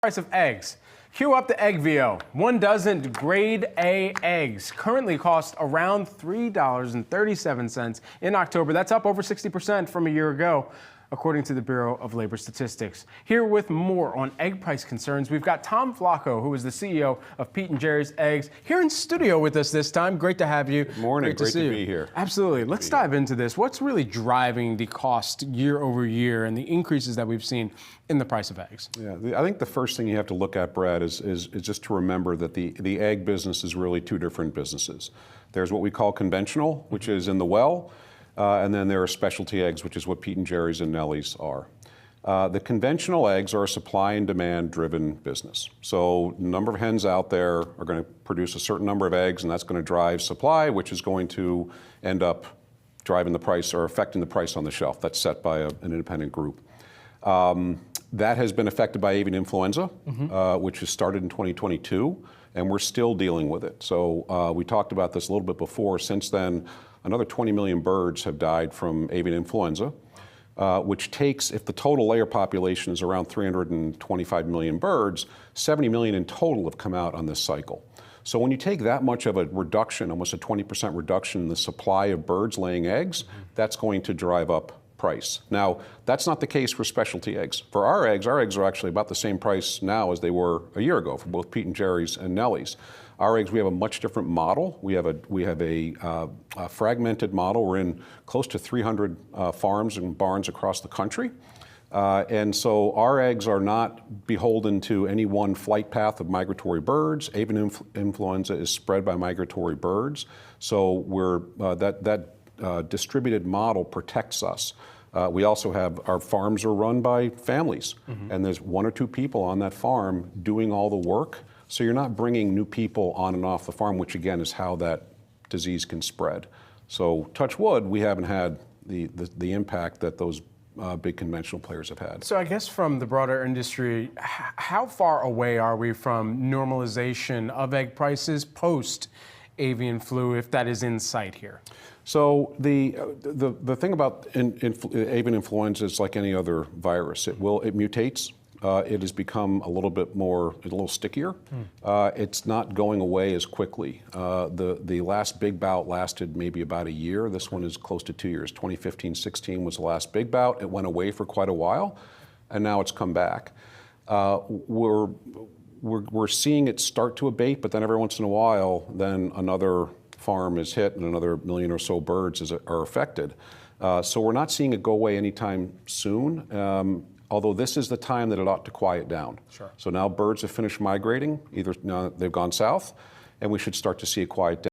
Price of eggs. Cue up the egg VO. 1 dozen grade A eggs currently cost around $3.37 in October. That's up over 60% from a year ago, according to the Bureau of Labor Statistics. Here with more on egg price concerns, we've got Tom Flacco, who is the CEO of Pete & Jerry's Eggs, here in studio with us this time. Great to have you. Good morning. Great to be here. Absolutely. Let's dive into this. What's really driving the cost year over year and the increases that we've seen in the price of eggs? Yeah, I think the first thing you have to look at, Brad, is just to remember that the egg business is really two different businesses. There's what we call conventional, which is in the well, and then there are specialty eggs, which is what Pete & Jerry's and Nellie's are. The conventional eggs are a supply and demand driven business. So the number of hens out there are going to produce a certain number of eggs, and that's going to drive supply, which is going to end up driving the price or affecting the price on the shelf. That's set by an independent group. That has been affected by avian influenza, which has started in 2022, and we're still dealing with it. So we talked about this a little bit before. Since then, another 20 million birds have died from avian influenza, which takes, if the total layer population is around 325 million birds, 70 million in total have come out on this cycle. So when you take that much of a reduction, almost a 20% reduction in the supply of birds laying eggs, that's going to drive up price. Now, that's not the case for specialty eggs. For our eggs are actually about the same price now as they were a year ago for both Pete & Jerry's and Nellie's. Our eggs, we have a much different model. We have a fragmented model. We're in close to 300 farms and barns across the country. And so our eggs are not beholden to any one flight path of migratory birds. Avian influenza is spread by migratory birds. So that distributed model protects us. We also have, our farms are run by families, and there's 1 or 2 people on that farm doing all the work. So you're not bringing new people on and off the farm, which again is how that disease can spread. So touch wood, we haven't had the impact that those big conventional players have had. So I guess from the broader industry, how far away are we from normalization of egg prices post avian flu, if that is in sight here? So the thing about avian influenza is like any other virus. It mutates. It has become a little stickier. It's not going away as quickly. The last big bout lasted maybe about a year. This one is close to 2 years. 2015-16 was the last big bout. It went away for quite a while, and now it's come back. We're seeing it start to abate, but then every once in a while, then another farm is hit and another 1 million or so birds are affected. So we're not seeing it go away anytime soon. Although this is the time that it ought to quiet down. Sure. So now birds have finished migrating, either now they've gone south, and we should start to see it quiet down.